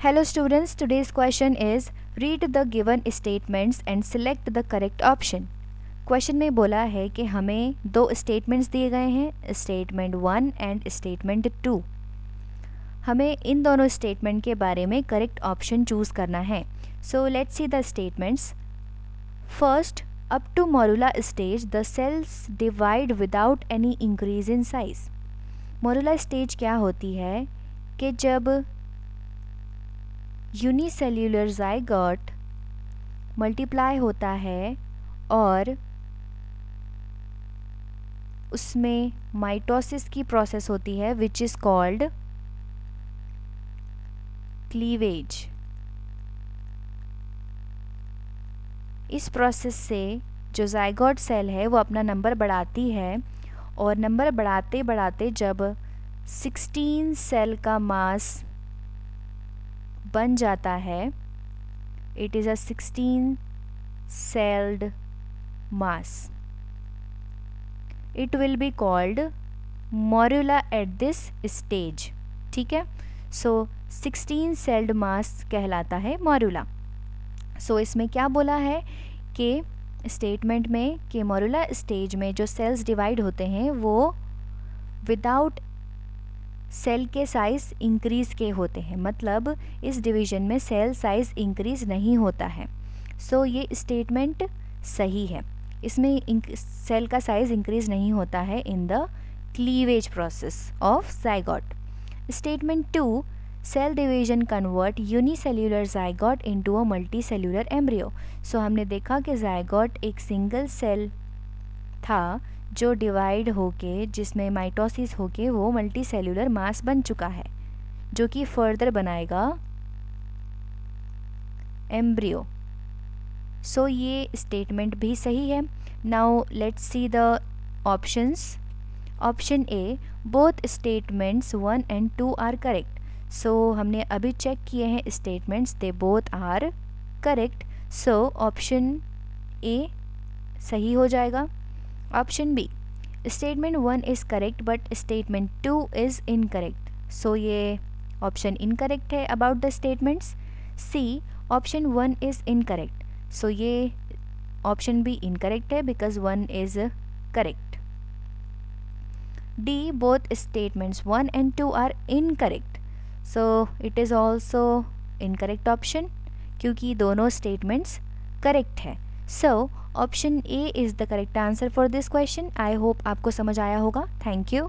Hello students, today's question is read the given statements and select the correct option. Question में बोला है कि हमें दो स्टेटमेंट्स दिए गए हैं, स्टेटमेंट 1 एंड स्टेटमेंट 2। हमें इन दोनों स्टेटमेंट के बारे में करेक्ट ऑप्शन चूज़ करना है। So let's see the statements. First, up to morula stage the cells divide without any increase in size. Morula stage क्या होती है कि जब यूनिसेल्यूलर ज़ाइगोट मल्टीप्लाई होता है और उसमें माइटोसिस की प्रोसेस होती है विच इज़ कॉल्ड क्लीवेज। इस प्रोसेस से जो ज़ाइगोट सेल है वो अपना नंबर बढ़ाती है और नंबर बढ़ाते बढ़ाते जब 16 सेल का मास बन जाता है, it is a 16 celled mass, it will be called morula at this stage। ठीक है, सो 16 celled mass कहलाता है मोरुला। सो इसमें क्या बोला है कि स्टेटमेंट में कि मोरुला स्टेज में जो सेल्स डिवाइड होते हैं वो विदाउट सेल के साइज़ इंक्रीज़ के होते हैं, मतलब इस डिवीज़न में सेल साइज़ इंक्रीज़ नहीं होता है। सो ये स्टेटमेंट सही है, इसमें सेल का साइज़ इंक्रीज़ नहीं होता है in the cleavage process of zygote. Statement 2, cell division convert unicellular zygote into a multicellular embryo. So हमने देखा कि ज़ाइगोट एक सिंगल सेल था जो डिवाइड होके, जिसमें माइटोसिस होके वो मल्टी सेल्यूलर मास बन चुका है जो कि फर्दर बनाएगा एम्ब्रियो। सो ये स्टेटमेंट भी सही है। Now let's see the options. Option A, both statements 1 and 2 are correct. So हमने अभी चेक किए हैं statements, they both are correct. So option A सही हो जाएगा। Option B, statement 1 is correct but statement 2 is incorrect. So ये option incorrect है about the statements. C, option 1 is incorrect. So ये ऑप्शन भी इनकरेक्ट है because 1 is correct. D, both statements 1 and 2 are incorrect. So it is also incorrect option क्योंकि दोनों statements correct है। So option A is the correct answer for this question. I hope आपको समझ आया होगा। Thank you.